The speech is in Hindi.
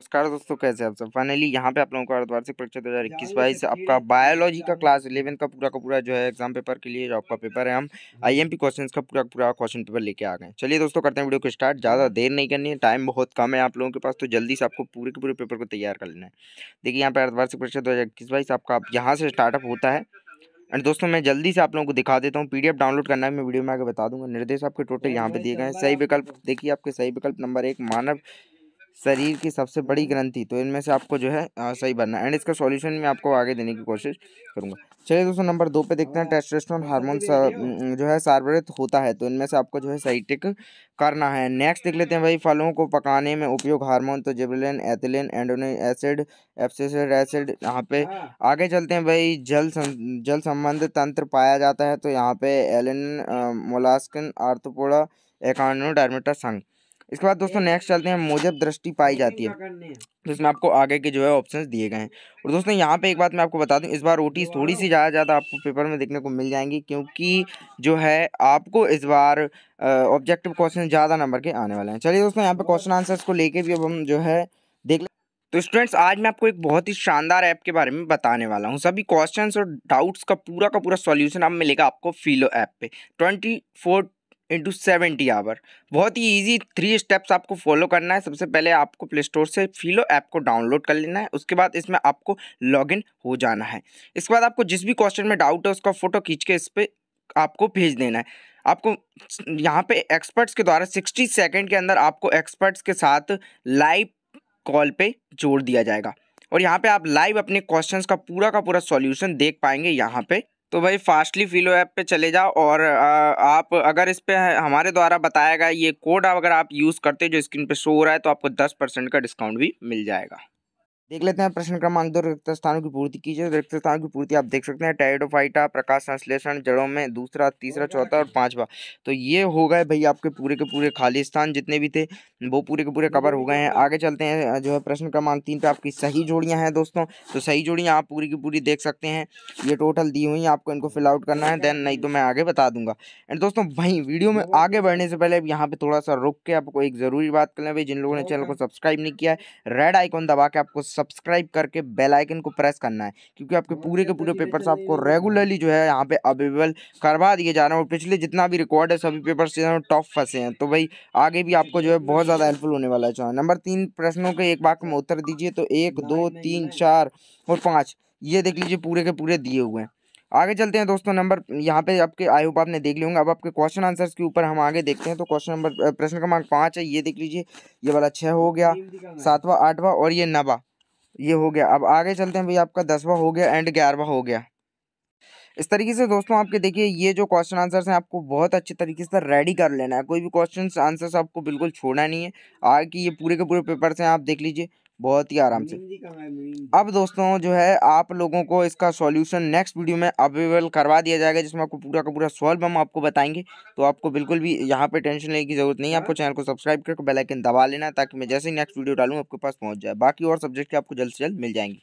नमस्कार दोस्तों, कैसे आप सब। फाइनली यहाँ पे आप लोगों को अर्धवार्षिक परीक्षा 2021-22 आपका बायोलॉजी का क्लास 11 का पूरा जो है एग्जाम पेपर के लिए जो आपका पेपर है, हम आईएमपी क्वेश्चंस का पूरा क्वेश्चन पेपर लेके आ गए। चलिए दोस्तों, करते हैं वीडियो को स्टार्ट। ज़्यादा देर नहीं करनी है, टाइम बहुत कम है आप लोगों के पास, तो जल्दी से आपको पूरे के पूरे पेपर को तैयार कर लेना है। देखिए यहाँ पे अर्धवार्षिक परीक्षा 2021-22 आपका यहाँ से स्टार्टअप होता है। एंड दोस्तों, मैं जल्दी से आप लोगों को दिखा देता हूँ। पीडीएफ डाउनलोड करना है, मैं वीडियो में आगे बता दूंगा। निर्देश आपके टोटल यहाँ पे दिए गए हैं। सही विकल्प देखिए, आपके सही विकल्प नंबर 1 मानव शरीर की सबसे बड़ी ग्रंथि, तो इनमें से आपको जो है सही बनना है। एंड इसका सॉल्यूशन मैं आपको आगे देने की कोशिश करूंगा। चलिए दोस्तों, नंबर 2 पे देखते हैं। टेस्टोस्टेरोन हार्मोन जो है सार्वरित होता है, तो इनमें से आपको जो है सही टिक करना है। नेक्स्ट देख लेते हैं भाई, फलों को पकाने में उपयोग हार्मोन, तो जिबरेलिन, एथिलीन, एंडोनिक एसिड, एब्सिसिक एसिड। यहाँ पे आगे चलते हैं भाई, जल संबंध तंत्र पाया जाता है, तो यहाँ पे एलिन, मोलास्किन, आर्थ्रोपोडा, एकार्नोडर्मेटा संघ। इसके बाद दोस्तों नेक्स्ट चलते हैं, मोजब दृष्टि पाई जाती है, तो इसमें आपको आगे के जो है ऑप्शंस दिए गए हैं। और दोस्तों यहाँ पे एक बात मैं आपको बता दूं, इस बार ओटी थोड़ी सी ज़्यादा आपको पेपर में देखने को मिल जाएंगी, क्योंकि जो है आपको इस बार ऑब्जेक्टिव क्वेश्चन ज़्यादा नंबर के आने वाले हैं। चलिए दोस्तों, यहाँ पे क्वेश्चन आंसर्स को लेके भी अब हम जो है देख। तो स्टूडेंट्स, आज मैं आपको एक बहुत ही शानदार ऐप के बारे में बताने वाला हूँ। सभी क्वेश्चंस और डाउट्स का पूरा सॉल्यूशन अब मिलेगा आपको फिलो ऐप पे 24/7 आवर। बहुत ही इजी 3 स्टेप्स आपको फॉलो करना है। सबसे पहले आपको प्ले स्टोर से फिलो ऐप को डाउनलोड कर लेना है। उसके बाद इसमें आपको लॉगिन हो जाना है। इसके बाद आपको जिस भी क्वेश्चन में डाउट है उसका फोटो खींच के इस पर आपको भेज देना है। आपको यहाँ पे एक्सपर्ट्स के द्वारा 60 सेकेंड के अंदर आपको एक्सपर्ट्स के साथ लाइव कॉल पे जोड़ दिया जाएगा, और यहाँ पे आप लाइव अपने क्वेश्चंस का पूरा सॉल्यूशन देख पाएंगे यहाँ पे। तो भाई फास्टली फिलो ऐप पे चले जाओ, और आप अगर इस पे हमारे द्वारा बताया गया ये कोड अगर आप यूज़ करते जो स्क्रीन पे शो हो रहा है, तो आपको 10% का डिस्काउंट भी मिल जाएगा। देख लेते हैं प्रश्न क्रमांक 2, रिक्त स्थानों की पूर्ति कीजिए। रिक्त स्थानों की पूर्ति आप देख सकते हैं, टेरिडोफाइटा, प्रकाश संश्लेषण, जड़ों में, दूसरा, तीसरा, चौथा और 5वां। तो ये हो गए भाई आपके पूरे के पूरे खाली स्थान जितने भी थे, वो पूरे के पूरे कवर हो गए हैं। आगे चलते हैं जो है प्रश्न क्रमांक 3 पे आपकी सही जोड़ियां हैं दोस्तों। तो सही जोड़ियां आप पूरी की पूरी देख सकते हैं, ये टोटल दी हुई हैं, आपको इनको फिल आउट करना है, देन नहीं तो मैं आगे बता दूंगा। एंड दोस्तों भाई, वीडियो में आगे बढ़ने से पहले यहाँ पे थोड़ा सा रुक के आपको एक ज़रूरी बात कर लें भाई, जिन लोगों ने चैनल को सब्सक्राइब नहीं किया है, रेड आइकॉन दबा के आपको सब्सक्राइब करके बेल आइकन को प्रेस करना है, क्योंकि आपके पूरे के पूरे पेपर्स आपको रेगुलरली जो है यहाँ पे अवेलेबल करवा दिए जा रहे हैं। और पिछले जितना भी रिकॉर्ड है सभी पेपर्स टॉप फंसे हैं, तो भाई आगे भी आपको जो है बहुत ज़्यादा हेल्पफुल होने वाला है। नंबर 3 प्रश्नों के एक वाक्य में उत्तर दीजिए, तो 1, 2, 3, 4 और 5 ये देख लीजिए पूरे के पूरे दिए हुए हैं। आगे चलते हैं दोस्तों, नंबर यहाँ पे आपके आई होप आपने देख लिए होंगे। अब आपके क्वेश्चन आंसर्स के ऊपर हम आगे देखते हैं। तो क्वेश्चन नंबर प्रश्न क्रमांक 5 है, ये देख लीजिए, ये वाला 6 हो गया, 7वां, 8वां और ये 9वां ये हो गया। अब आगे चलते हैं भाई, आपका 10वां हो गया एंड 11वां हो गया। इस तरीके से दोस्तों आपके देखिए, ये जो क्वेश्चन आंसर्स हैं आपको बहुत अच्छे तरीके से रेडी कर लेना है। कोई भी क्वेश्चन आंसर्स आपको बिल्कुल छोड़ना नहीं है। आगे की ये पूरे के पूरे पेपर्स हैं, आप देख लीजिए बहुत ही आराम से। अब दोस्तों जो है आप लोगों को इसका सॉल्यूशन नेक्स्ट वीडियो में अवेलेबल करवा दिया जाएगा, जिसमें आपको पूरा का पूरा सॉल्व हम आपको बताएंगे। तो आपको बिल्कुल भी यहाँ पे टेंशन लेने की जरूरत नहीं है। आपको चैनल को सब्सक्राइब करके बेल आइकन दबा लेना है, ताकि मैं जैसे ही नेक्स्ट वीडियो डालूँ आपके पास पहुँच जाए। बाकी और सब्जेक्ट के आपको जल्द से जल्द मिल जाएंगे।